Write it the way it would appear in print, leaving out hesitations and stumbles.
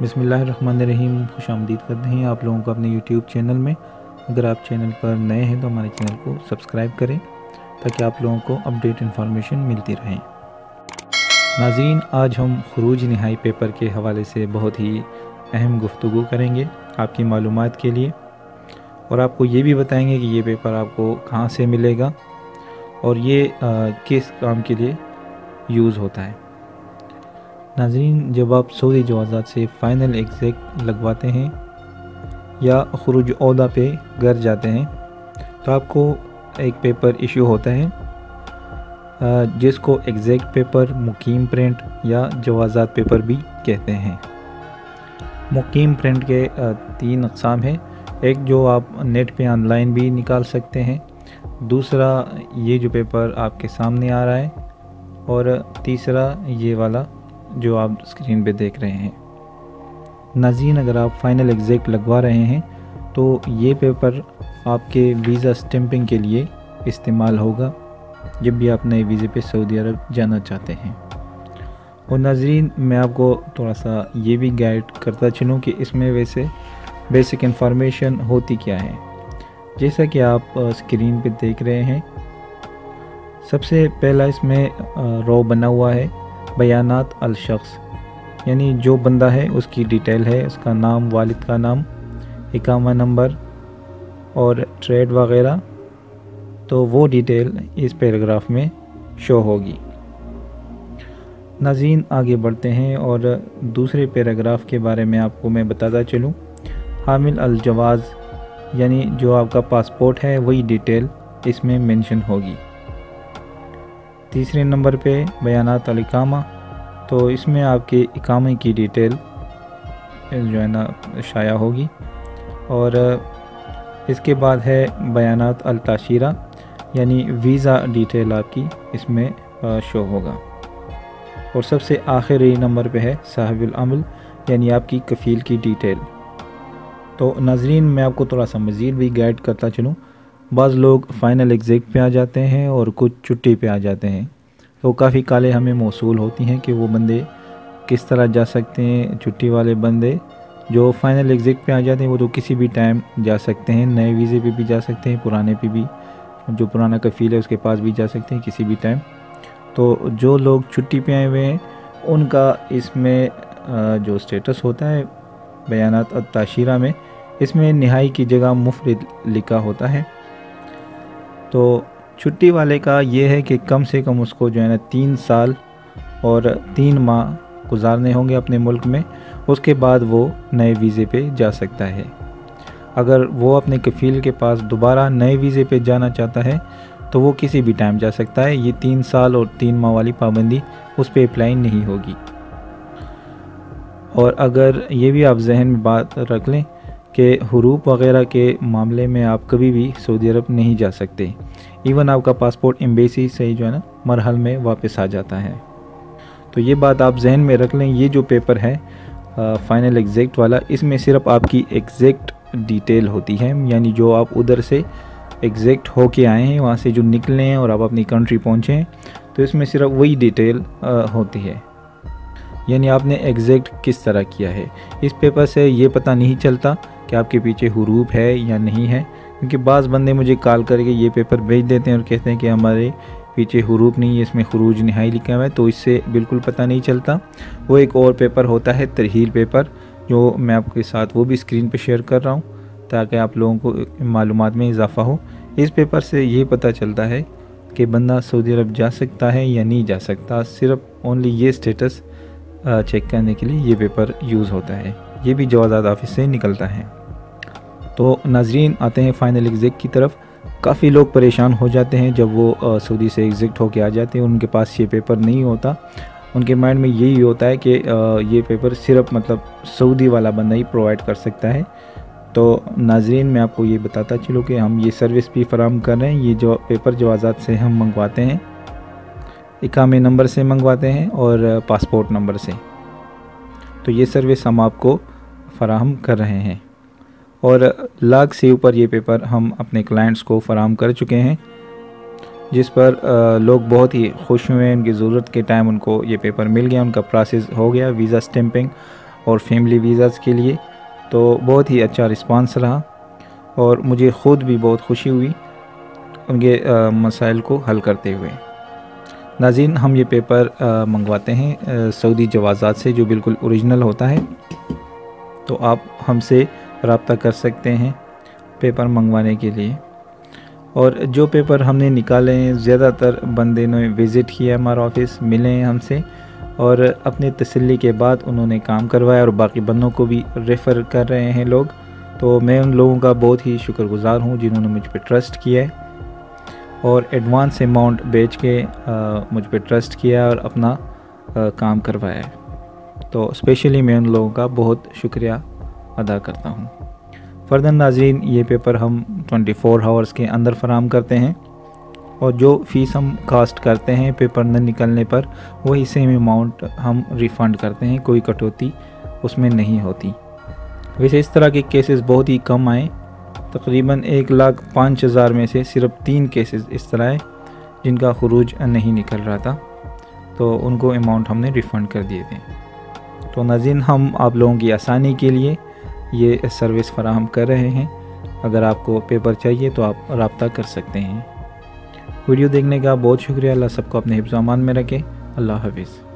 बिस्मिल्लाहिर्रहमानिर्रहीम। खुशामदीद करते हैं आप लोगों को अपने यूट्यूब चैनल में। अगर आप चैनल पर नए हैं तो हमारे चैनल को सब्सक्राइब करें ताकि आप लोगों को अपडेट इन्फॉर्मेशन मिलती रहे। नाज़रीन, आज हम खुरूज नहाई पेपर के हवाले से बहुत ही अहम गुफ्तगू करेंगे आपकी मालूमात के लिए, और आपको ये भी बताएंगे कि ये पेपर आपको कहाँ से मिलेगा और ये किस काम के लिए यूज़ होता है। नाज़रीन, जब आप सऊदी जवाज़ात से फ़ाइनल एग्ज़ैक्ट लगवाते हैं या खुरूज ओहदा पे घर जाते हैं तो आपको एक पेपर इशू होता है जिसको एग्ज़ैक्ट पेपर, मुकीम प्रिंट या जवाज़ात पेपर भी कहते हैं। मुकीम प्रिंट के 3 अक़साम हैं। एक जो आप नेट पे ऑनलाइन भी निकाल सकते हैं, दूसरा ये जो पेपर आपके सामने आ रहा है, और तीसरा ये वाला जो आप स्क्रीन पे देख रहे हैं। नाज़रीन, अगर आप फ़ाइनल एग्ज़ैक्ट लगवा रहे हैं तो ये पेपर आपके वीज़ा स्टैंपिंग के लिए इस्तेमाल होगा जब भी आप नए वीज़े पे सऊदी अरब जाना चाहते हैं। और नाज़रीन, मैं आपको थोड़ा सा ये भी गाइड करता चलूँ कि इसमें वैसे बेसिक इन्फॉर्मेशन होती क्या है। जैसा कि आप स्क्रीन पे देख रहे हैं, सबसे पहला इसमें रो बना हुआ है बयानात अल शख्स, यानी जो बंदा है उसकी डिटेल है, उसका नाम, वालिद का नाम, इकामा नंबर और ट्रेड वगैरह। तो वो डिटेल इस पैराग्राफ में शो होगी। नाज़रीन, आगे बढ़ते हैं और दूसरे पैराग्राफ के बारे में आपको मैं बताता चलूँ। हामिल अल जवाज़, यानी जो आपका पासपोर्ट है वही डिटेल इसमें मेंशन होगी। तीसरे नंबर पे बयानात अल इकामा, तो इसमें आपके इकामे की डिटेल जो है ना शाया होगी। और इसके बाद है बयानात अल ताशीरा, यानी वीज़ा डिटेल आपकी इसमें शो होगा। और सबसे आखिरी नंबर पे है साहिबुल अमल, यानी आपकी कफ़ील की डिटेल। तो नाज़रीन, मैं आपको थोड़ा सा मज़ीद भी गाइड करता चलूँ। बाज़ लोग फ़ाइनल एग्ज़ैक्ट पे आ जाते हैं और कुछ छुट्टी पे आ जाते हैं, तो काफ़ी कालें हमें मौसूल होती हैं कि वो बंदे किस तरह जा सकते हैं। छुट्टी वाले बंदे जो फ़ाइनल एग्ज़ैक्ट पे आ जाते हैं वो तो किसी भी टाइम जा सकते हैं, नए वीज़े पे भी जा सकते हैं, पुराने पे भी, जो पुराना कफ़ील है उसके पास भी जा सकते हैं किसी भी टाइम। तो जो लोग छुट्टी पे आए हुए हैं उनका इसमें जो स्टेटस होता है बयानात अल ताशीरा में, इसमें निहाई की जगह मुफरिद लिखा होता है। तो छुट्टी वाले का ये है कि कम से कम उसको जो है ना 3 साल और 3 माह गुजारने होंगे अपने मुल्क में, उसके बाद वो नए वीज़े पे जा सकता है। अगर वो अपने कफ़ील के पास दोबारा नए वीज़े पे जाना चाहता है तो वो किसी भी टाइम जा सकता है। ये 3 साल और 3 माह वाली पाबंदी उस पर अप्लाई नहीं होगी। और अगर ये भी आप जहन में बात रख लें कि हुरूप वग़ैरह के मामले में आप कभी भी सऊदी अरब नहीं जा सकते। इवन आपका पासपोर्ट एम्बेसी से जो है ना मरहल में वापस आ जाता है। तो ये बात आप जहन में रख लें। ये जो पेपर है फ़ाइनल एग्ज़ैक्ट वाला, इसमें सिर्फ आपकी एग्ज़ैक्ट डिटेल होती है, यानी जो आप उधर से एग्ज़ैक्ट हो के आए हैं, वहाँ से जो निकले हैं और आप अपनी कंट्री पहुँचे हैं, तो इसमें सिर्फ वही डिटेल होती है, यानी आपने एग्ज़ैक्ट किस तरह किया है। इस पेपर से ये पता नहीं चलता कि आपके पीछे हुरूप है या नहीं है, क्योंकि बाज़ बंदे मुझे कॉल करके ये पेपर भेज देते हैं और कहते हैं कि हमारे पीछे हुरूप नहीं है, इसमें खुरूज नहाई लिखा हुआ है, तो इससे बिल्कुल पता नहीं चलता। वो एक और पेपर होता है तरहील पेपर, जो मैं आपके साथ वो भी स्क्रीन पे शेयर कर रहा हूँ ताकि आप लोगों को मालूमात में इजाफ़ा हो। इस पेपर से ये पता चलता है कि बंदा सऊदी अरब जा सकता है या नहीं जा सकता। सिर्फ ओनली ये स्टेटस चेक करने के लिए ये पेपर यूज़ होता है। ये भी जवाज़ात ऑफिस से निकलता है। तो नाज़रीन, आते हैं फ़ाइनल एग्ज़ैक्ट की तरफ। काफ़ी लोग परेशान हो जाते हैं जब वो सऊदी से एग्ज़ैक्ट होके आ जाते हैं, उनके पास ये पेपर नहीं होता। उनके माइंड में यही होता है कि ये पेपर सिर्फ मतलब सऊदी वाला बंदा ही प्रोवाइड कर सकता है। तो नाज़रीन, मैं आपको ये बताता चलूँ कि हम ये सर्विस भी फ़राहम कर रहे हैं। ये जो पेपर जवाज़ात से हम मंगवाते हैं, इकामे नंबर से मंगवाते हैं और पासपोर्ट नंबर से। तो ये सर्विस हम आपको फ़राहम कर रहे हैं और लाख से ऊपर ये पेपर हम अपने क्लाइंट्स को फ़राहम कर चुके हैं, जिस पर लोग बहुत ही खुश हुए। उनकी ज़रूरत के टाइम उनको ये पेपर मिल गया, उनका प्रोसेस हो गया वीज़ा स्टैंपिंग, और फैमिली वीज़ाज़ के लिए। तो बहुत ही अच्छा रिस्पांस रहा और मुझे ख़ुद भी बहुत खुशी हुई उनके मसाइल को हल करते हुए। नाज़रीन, हम ये पेपर मंगवाते हैं सऊदी जवाज़ात से, जो बिल्कुल ओरिजिनल होता है। तो आप हमसे रब्ता कर सकते हैं पेपर मंगवाने के लिए। और जो पेपर हमने निकाले हैं, ज़्यादातर बंदे ने विज़िट किया हमारा ऑफ़िस, मिले हैं हमसे और अपने तसल्ली के बाद उन्होंने काम करवाया और बाकी बंदों को भी रेफ़र कर रहे हैं लोग। तो मैं उन लोगों का बहुत ही शुक्रगुज़ार हूँ जिन्होंने मुझ पर ट्रस्ट किया है और एडवांस अमाउंट बेच के मुझ पर ट्रस्ट किया और अपना काम करवाया है। तो स्पेशली मैं उन लोगों का बहुत शुक्रिया अदा करता हूँ। फ़र्दर नाज़रीन, ये पेपर हम 24 आवर्स के अंदर फराहम करते हैं और जो फ़ीस हम कास्ट करते हैं पेपर न निकलने पर, वही सेम अमाउंट हम रिफ़ंड करते हैं, कोई कटौती उसमें नहीं होती। वैसे इस तरह के केसेस बहुत ही कम आए, तकरीबन 1,05,000 में से सिर्फ 3 केसेस इस तरह है जिनका खुरूज नहीं निकल रहा था, तो उनको अमाउंट हमने रिफ़ंड कर दिए थे। तो नाज़रीन, हम आप लोगों की आसानी के लिए ये सर्विस फ़राहम कर रहे हैं। अगर आपको पेपर चाहिए तो आप रब्ता कर सकते हैं। वीडियो देखने का बहुत शुक्रिया। अल्लाह सबको अपने हिफ्ज़-ओ-अमान में रखे। अल्लाह हाफ़िज़।